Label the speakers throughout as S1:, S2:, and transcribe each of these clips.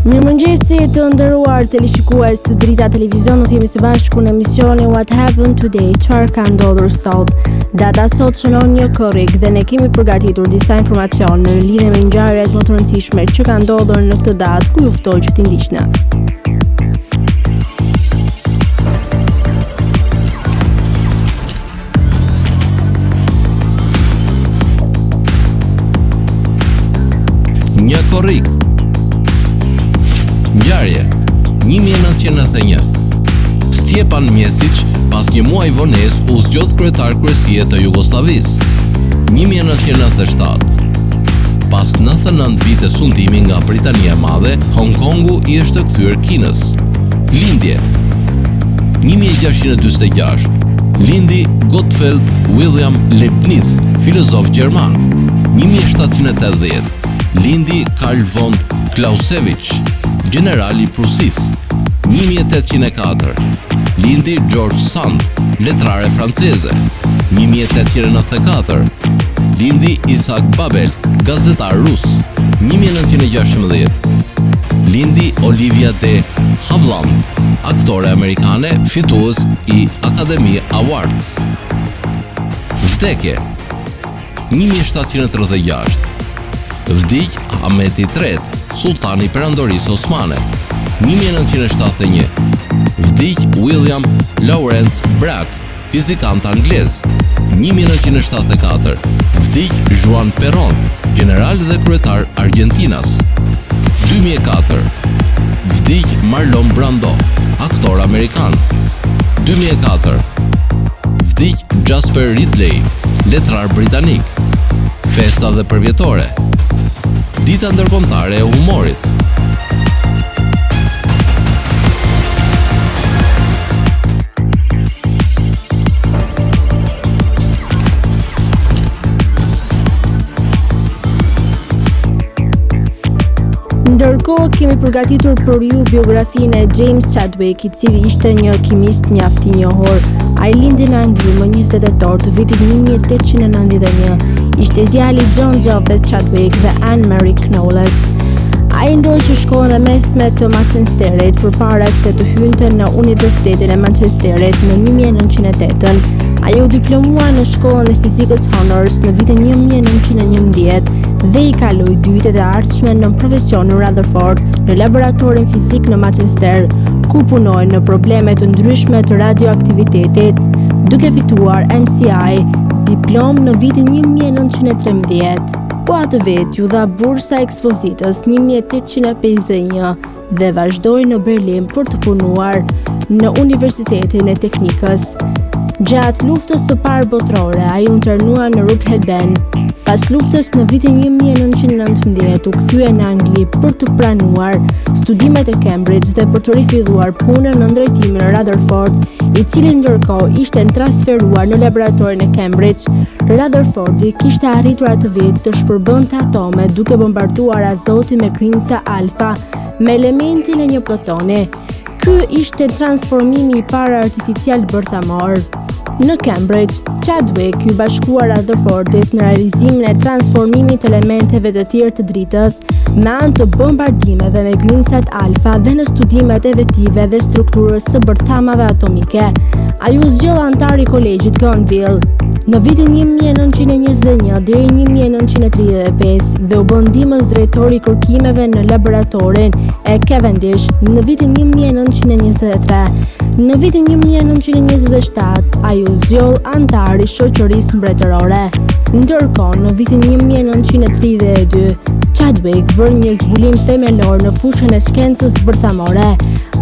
S1: Mirëmëngjesi të nderuar teleshikues të Drita Televizion, do të jemi së bashku në emisionin What Happened Today, çfarë ka ndodhur sot. Data sot shënon një korrik dhe ne kemi përgatitur disa informacione në lidhje me ngjarjet më të rëndësishme që kanë ndodhur në këtë datë, ku ju ftoj që t'i ndiqni.
S2: Një korrik. Ngjarje 1991. Stjepan Mesić pas një muaji vonesë u zgjodh kryetar kryesie të Jugosllavisë. 1997. Pas 99 vite sundimi nga Britania e Madhe, Hong Kongu i është kthyer Kinës. Lindje 1646. Lindi Gottfried Wilhelm Leibniz, filozof gjerman. 1780. Lindi Karl von Clausewitz, general i Prusisë. 1804. Lindi George Sand, letrare franceze. 1894. Lindi Isaac Babel, gazetar rus. 1916. Lindi Olivia de Havilland, aktore amerikane, fitues i Academy Awards. Vdekje 1736. Vdiq Ahmeti III, sultani i Perandorisë Osmane. 1971. Vdiq William Lawrence Bragg, fizikant anglez. 1974. Vdiq Juan Perón, general dhe kryetar Argentinas. 2004. Vdiq Marlon Brando, aktor amerikan. 2004. Vdiq Jasper Ridley, letrar britanik. Festa dhe përvjetore. Dita ndërkombëtare e humorit.
S1: Ndërkohë kemi përgatitur për ju biografinë e James Chadwick, i cili ishte një kimist mjaft i njohur. Ai lindi në Angli më 20 tetor të vitit 1891. Ishte djali John Joseph Chadwick dhe Anne Marie Knowles. Ai ndoqi shkollën e mesme të Manchesterit përpara se të hynte në Universitetin e Manchesterit në 1908. Ai u diplomua në shkollën e fizikës Honors në vitin 1911 dhe i kaloi 2 vitet e ardhshme në profesion në Rutherford, në laboratorin fizik në Manchester, ku punoi në probleme të ndryshme të radioaktivitetit, duke fituar MCI diplom në vitin 1913. Po atë vet ju dha bursa ekspozitës 1851 dhe vazhdoi në Berlin për të punuar në Universitetin e Teknikës. Gjatë luftës së parë botërore, ai u internua në Ruthelben. Pas luftës në vitin 1919 u kthye në Angli për të pranuar studimet e Cambridge dhe për të rifilluar punën në ndërtimin e Rutherford, i cili ndërkohë ishte transferuar në laboratorin e Cambridge. Rutherfordi kishte arritur atë vit të shpërbënte atome duke bombarduar azotin me grimca alfa me elementin e një protoni. Ky ishte transformimi i parë artificial bërthamor. Në Cambridge, Chadwick ju bashkua Rutherfordit në realizimin e transformimit të elementeve të tjerë të dritës me anë të bombardimeve me grimcat alfa dhe në studimet e vetive dhe strukturës së bërthamave atomike. Ai u zgjodh antar i kolegjit Gonville në vitin 1921 deri 1935 dhe u bë ndihmës drejtori i kërkimeve në laboratorin e Cavendish në vitin 1923. Në vitin 1927 ai u zgjodh antar i shoqërisë mbretërore. Ndërkohë në vitin 1932 Chadwick bërë një zbulim themelor në fushën e shkencës bërthamore.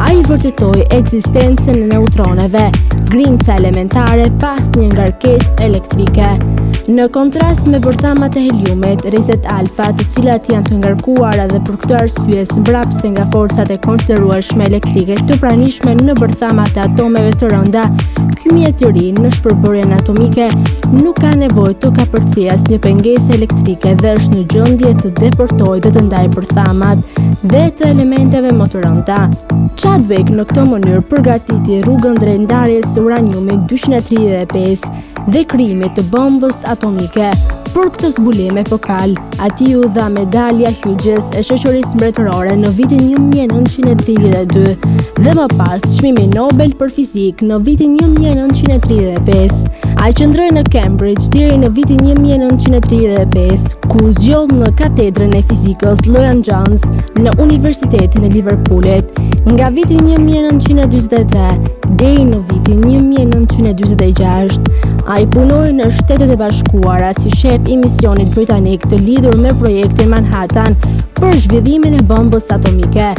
S1: Ai vërtetoi ekzistencën e neutroneve, grimca elementare pas një ngarkesë elektrike. Në kontrast me bërthamat e heliumit, rrezet alfa, të cilat janë të ngarkuara dhe për këtë arsye mbrapse nga forcat e konsiderueshme elektrike të pranishme në bërthamat e atomeve të rënda, ky mjet i ri në shpërbërjen atomike nuk ka nevojë të kapërcejë asnjë pengesë elektrike dhe është në gjendje të deportojë dhe të ndajë bërthamat dhe të elementeve më të rënda. Chadwick në këtë mënyrë përgatiti rrugën drejt ndarjes së uraniumit 235 dhe krijimit të bombës atomike. Për këtë zbulim epokal, atij u dha medalja Hughes e shoqërisë mbretërore në vitin 1932 dhe më pas çmimi Nobel për fizik në vitin 1935. Ai qëndroi në Cambridge deri në vitin 1935, ku zgjoll në katedrën e fizikës Lloyd Jones në Universitetin e Liverpoolit. Nga viti 1943 deri në vitin 1946, ai punoi në Shtetet e Bashkuara si shef i misionit britanik të lidhur me projektin Manhattan për zhvillimin e bombës atomike.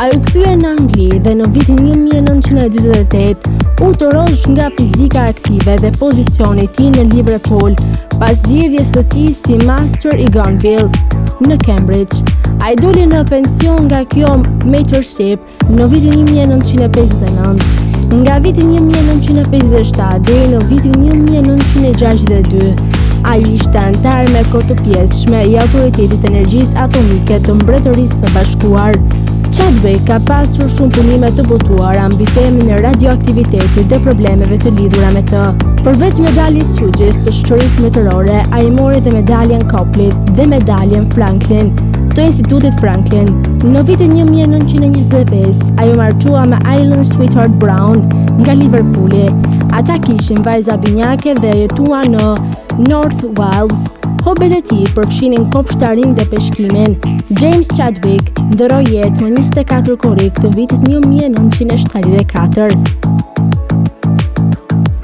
S1: Ai u kthye në Angli dhe në vitin 1948 u torosh nga fizika aktive dhe pozicioni i tij në Liverpool pas zgjedhjes së tij si Master i Gonville në Cambridge. Ai doli në pension nga kjo mastership në vitin 1959. Nga vitin 1957 deri në vitin 1962, ai ishte antar me kohë të pjesshme i Autoritetit të Energjisë Atomike të Mbretërisë së Bashkuar. Chadwick ka pasur shumë punime të botuara mbi temin e radioaktivitetit dhe problemeve të lidhura me të. Përveç medaljes Hughes të shoqërisë mbretërore, ai mori dhe medaljen Copley dhe medaljen Franklin të Institutit Franklin. Në vitin 1925, ai u martua me Eileen Sweetheart Brown nga Liverpooli. Ata kishin vajza binjake dhe jetuan në North Wales. Hobet e tij përfshinin kopshtarinë dhe peshkimin. James Chadwick ndroi jetë më 24 korrik të vitit 1974.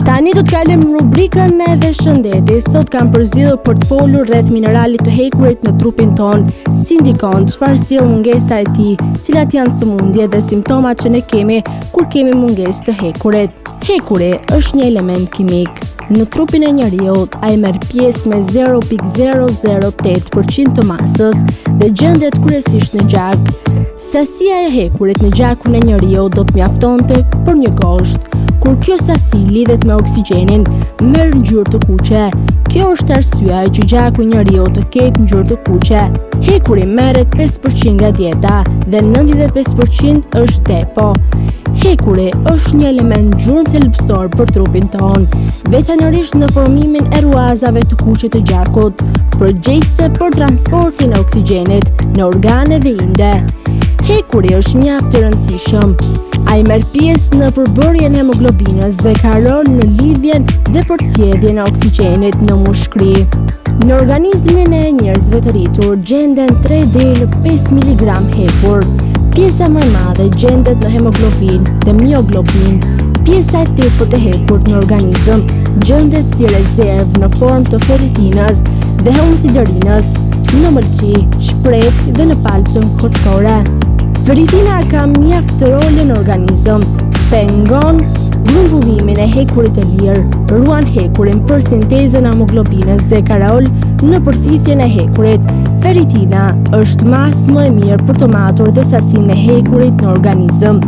S1: Tani do të kalojmë në rubrikën e shëndeti. Sot kam përzgjedhur për të folur rreth mineralit të hekurit në trupin ton, si ndikon, çfarë sjell mungesa e tij, cilat janë sëmundjet dhe simptomat që ne kemi kur kemi mungesë të hekurit. Hekuri është një element kimik. Në trupin e njeriut, ai merr pjesë me 0.008% të masës dhe gjendet kryesisht në gjak. Sasia e hekurit në gjakun e njeriut do të mjaftonte për një gosht. Kur kjo sasi lidhet me oksigjenin, merr ngjyrë të kuqe. Kjo është arsyeja që gjaku i njeriut të ketë ngjyrë të kuqe. Hekuri merret 5% nga dieta dhe 95% është depo. Hekuri është një element gjurmë thelbësor për trupin ton, veçanërisht në formimin e ruazave të kuqe të gjakut, përgjegjëse për transportin e oksigjenit në organe dhe inde. Hekuri është mjaft i rëndësishëm. Ai merr pjesë në përbërjen e hemoglobinës dhe ka rol në lidhjen dhe përcjelljen e oksigjenit në mushkëri. Në organizmin e njerëzve të rritur gjenden 3 deri në 5 mg hekur. Pjesa më e madhe gjendet në hemoglobin dhe mioglobin. Pjesa e tepërt e hekurt në organizëm gjendet si rezervë në formë të ferritinës dhe homosiderinës në mëlçi, shprehje dhe në palcën kockore. Ferritina ka mjaft role në organizëm, pengon grumbullimin e hekurit të lirë, ruan hekurin për sintezën e hemoglobinës dhe ka rol në përthithjen e hekurit. Ferritina është masë më e mirë për të matur dhe sasinë e hekurit në organizëm.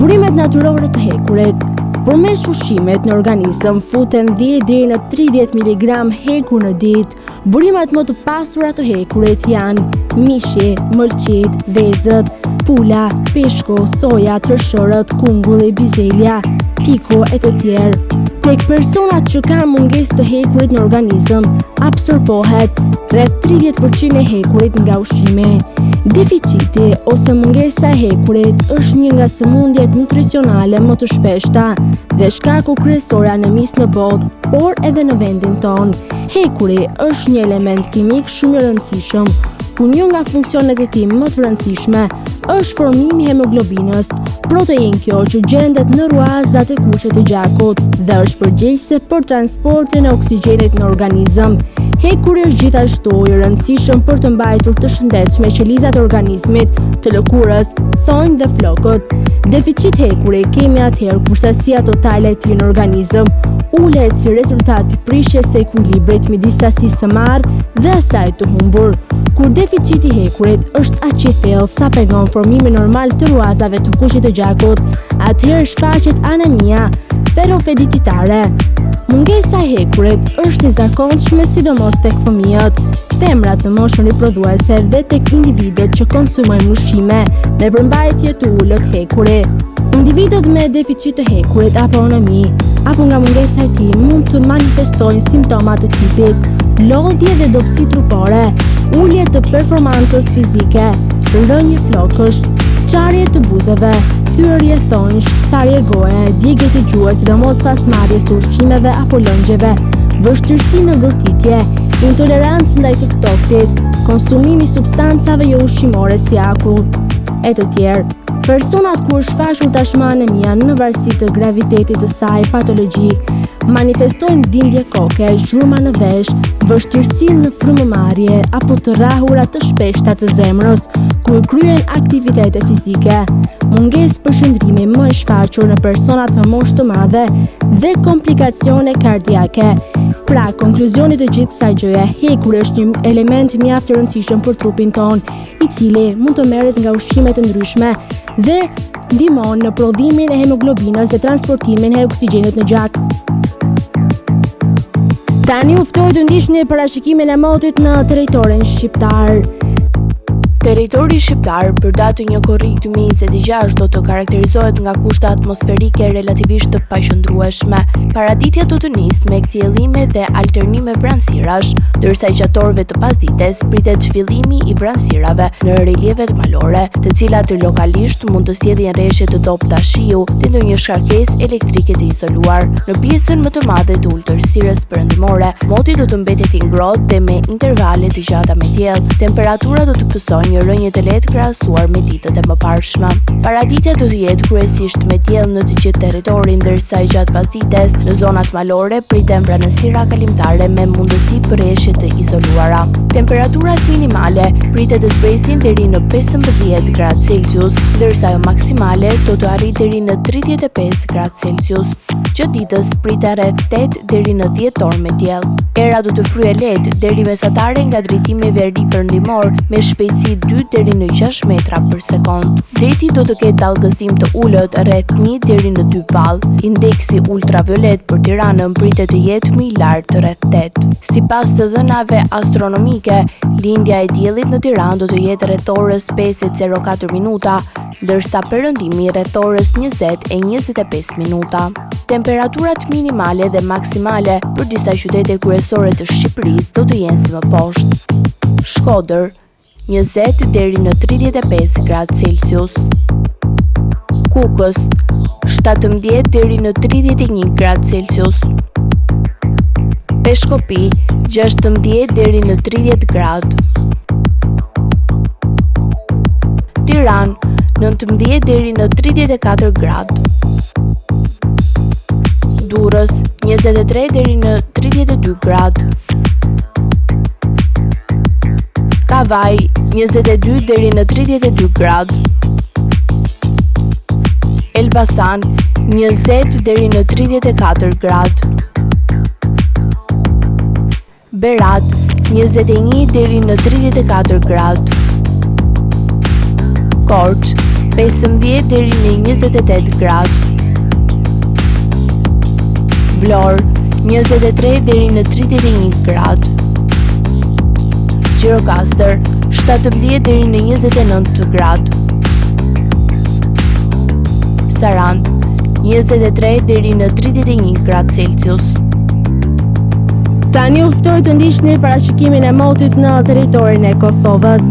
S1: Burimet natyrore të hekurit. Përmes ushqimit në organizëm futen 10 deri në 30 mg hekur në ditë. Burimet më të pasura të hekurit janë mishi, mëlçit, vezët, pula, peshku, soja, tërshërët, kungulli, bizelja, fiku e të tjerë. Tek personat që kanë mungesë të hekurit në organizëm, absorbohet rreth 30% e hekurit nga ushqimi. Deficiti ose mungesa e hekurit është një nga sëmundjet nutricionale më të shpeshta dhe shkaku kryesor i anemisë në botë, por edhe në vendin ton. Hekuri është një element kimik shumë i rëndësishëm, ku një nga funksionet e tij më të rëndësishme është formimi i hemoglobinës, protein kjo që gjendet në ruazat e kuqe të gjakut dhe është përgjegjëse për transportin e oksigjenit në organizëm. Hekuri është gjithashtu i rëndësishëm për të mbajtur të shëndetshme qelizat e organizmit, të lëkurës, thonjtë dhe flokët. Deficit hekuri kemi atëherë kur sasia totale e tij në organizëm ulet si rezultat i prishjes së ekuilibrit midis sasisë së marrë dhe asaj të humbur. Kur deficiti i hekurit është aq i thellë sa pengon formimin normal të ruazave të kuqe të gjakut, atëherë shfaqet anemia ferofedicitare. Mungesa e hekurit është e zakonshme sidomos tek fëmijët, femrat në moshën riprodhuese dhe tek individët që konsumojnë ushqime me përmbajtje të ulët hekuri. Individët me deficit të hekurit apo anemi apo nga mungesa e tij mund të manifestojnë simptoma të tipit lodhje dhe dobësi trupore, ulje të performancës fizike, rënje flokësh, qarje të buzëve, thyrje thonjsh, tharje goje, djegje të gjuhës, sidomos pas marrjes së ushqimeve apo lëngjeve, vështirësi në goditje, intolerancë ndaj të ftoftit, konsumimi substancave jo ushqimore si akull, e të tjerë. Personat ku është shfaqur tashmë anemia në varësi të gravitetit të saj patologjik, manifestojnë dhimbje koke, zhurma në vesh, vështirësi në frymëmarrje apo të rrahura të shpeshta të zemrës kur kryen aktivitete fizike, mungesë përshëndrimi më e shfaqur në personat me moshë të madhe dhe komplikacione kardiake. Pra, konkluzioni të gjithë kësaj gjëje, hekur është një element mjaft i rëndësishëm për trupin ton, i cili mund të merret nga ushqime të ndryshme dhe ndihmon në prodhimin e hemoglobinës dhe transportimin e oksigjenit në gjak. Tani u ftoj të ndiqni parashikimin e motit në territorin shqiptar. Territori shqiptar për datën 1 korrik 2026 do të karakterizohet nga kushte atmosferike relativisht të paqëndrueshme. Paraditja do të nisë me kthjellime dhe alternime vranësirash, ndërsa gjatë orëve të pasdites pritet zhvillimi i vranësirave në relievet malore, të cilat lokalisht mund të sjellin rreshtje të dobta shiu dhe ndonjë shkarkesë elektrike të izoluar. Në pjesën më të madhe të ulëtërsirës perëndimore, moti do të mbetet i ngrohtë dhe me intervale të gjata me diell. Temperatura do të pësojë një rënje të lehtë krahasuar me ditët e mëparshme. Paraditja do të jetë kryesisht me diell në të gjithë territorin, ndërsa gjatë pasdites në zonat malore priten vranësira kalimtare me mundësi për rreshje të izoluara. Temperaturat minimale pritet të zbresin deri në 15 gradë Celsius, ndërsa ajo maksimale do të arrijë deri në 35 gradë Celsius. Gjatë ditës pritet rreth 8 deri në 10 orë me diell. Era do të fryejë lehtë deri mesatare nga drejtimi veri perëndimor me shpejtësi 2 deri në 6 metra për sekond. Deti do të ketë dallgëzim të ulët rreth 1 deri në 2 ball. Indeksi ultraviolet për Tiranën pritet të jetë më i lartë rreth 8. Sipas të dhënave astronomike, lindja e diellit në Tiranë do të jetë rreth orës 5:04 minuta, ndërsa perëndimi rreth orës 20:25 minuta. Temperaturat minimale dhe maksimale për disa qytete kryesore të Shqipërisë do të jenë si më poshtë. Shkodër 20 deri në 35 gradë Celsius. Kukës 17 deri në 31 gradë Celsius. Peshkopi 16 deri në 30 gradë. Tiranë 19 deri në 34 gradë. Durrës 23 deri në 32 gradë. Kavaj 22 deri në 32 gradë. Elbasan 20 deri në 34 gradë. Berat 21 deri në 34 gradë. Korç 15 deri në 28 gradë. Vlorë 23 deri në 31 gradë. Gjirokastër 17 deri në 29 gradë. Sarandë 23 deri në 31 gradë Celsius. Tani u ftoj të ndiqni parashikimin e motit në territorin e Kosovës.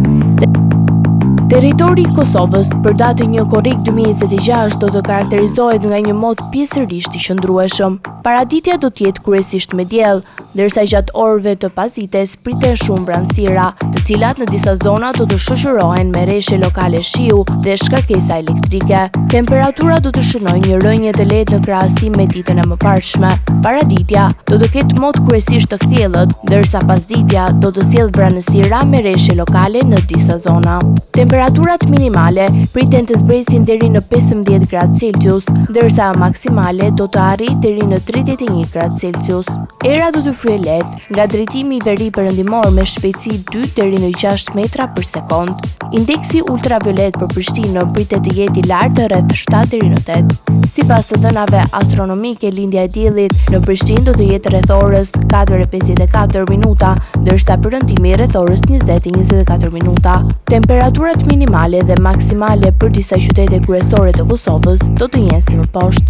S1: Territori i Kosovës për datën 1 korrik 2026 do të karakterizohet nga një mot pjesërisht i qëndrueshëm. Paraditja do të jetë kryesisht me diell, ndërsa gjatë orëve të pasdites priten shumë vranësira, të cilat në disa zona do të shoqërohen me rreshje lokale shiu dhe shkarkesa elektrike. Temperatura do të shënojë një rënje të lehtë në krahasim me ditën e mëparshme. Paraditja do të ketë mot kryesisht të kthjellët, ndërsa pasditja do të sjellë vranësira me rreshje lokale në disa zona. Temperaturat minimale priten të zbresin deri në 15 gradë Celsius, ndërsa maksimale do të arrijë deri në 31 gradë Celsius. Era do të fryejë lehtë nga drejtimi i veri perëndimor me shpejtësi 2 deri në 6 metra për sekond. Indeksi ultraviolet për Prishtinën pritet të jetë i lartë rreth 7 deri në 8. Sipas të dhënave astronomike, lindja e diellit në Prishtinë do të jetë rreth orës 4:54 minuta, ndërsa perëndimi rreth orës 20:24 minuta. Temperaturat minimale dhe maksimale për disa qytete kryesore të Kosovës do të jenë si më poshtë.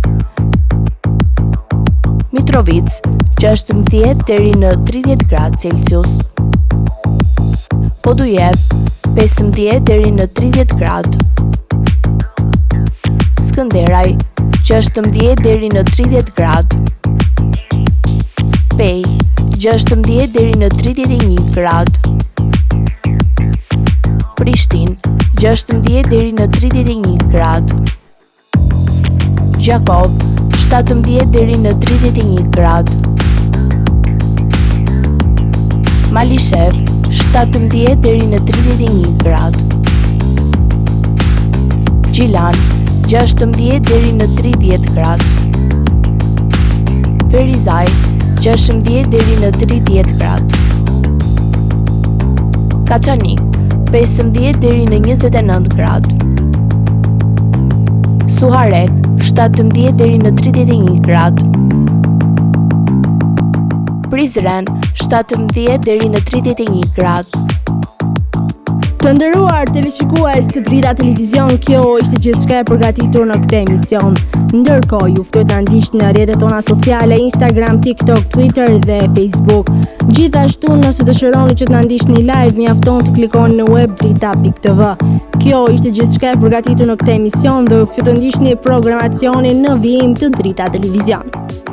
S1: Mitrovica
S3: 16 deri në 30 gradë Celsius. Podujev 15 deri në 30 gradë. Skënderaj 16 deri në 30 gradë. Pej 16 deri në 31 gradë. Prishtinë 16 deri në 31 gradë. Gjakov 17 deri në 31 gradë. Malishev 17 deri në 31 gradë. Gjilan 16 deri në 30 gradë. Ferizaj 16 deri në 30 gradë. Kaçanik 15 deri në 29 gradë. Suharek 17 deri në 31 gradë. Prizren 17 deri në 31 gradë.
S1: Të nderuar teleshikues të Drita Televizion, kjo ishte gjithçka e përgatitur në këtë emision. Ndërkohë, ju ftoj të na ndiqni në rrjetet tona sociale, Instagram, TikTok, Twitter dhe Facebook. Gjithashtu, nëse dëshironi që të na ndiqni live, mjafton të klikoni në web drita.tv. Kjo ishte gjithçka e përgatitur në këtë emision dhe ju ftoj të ndiqni programacionin në vijim të Drita Televizion.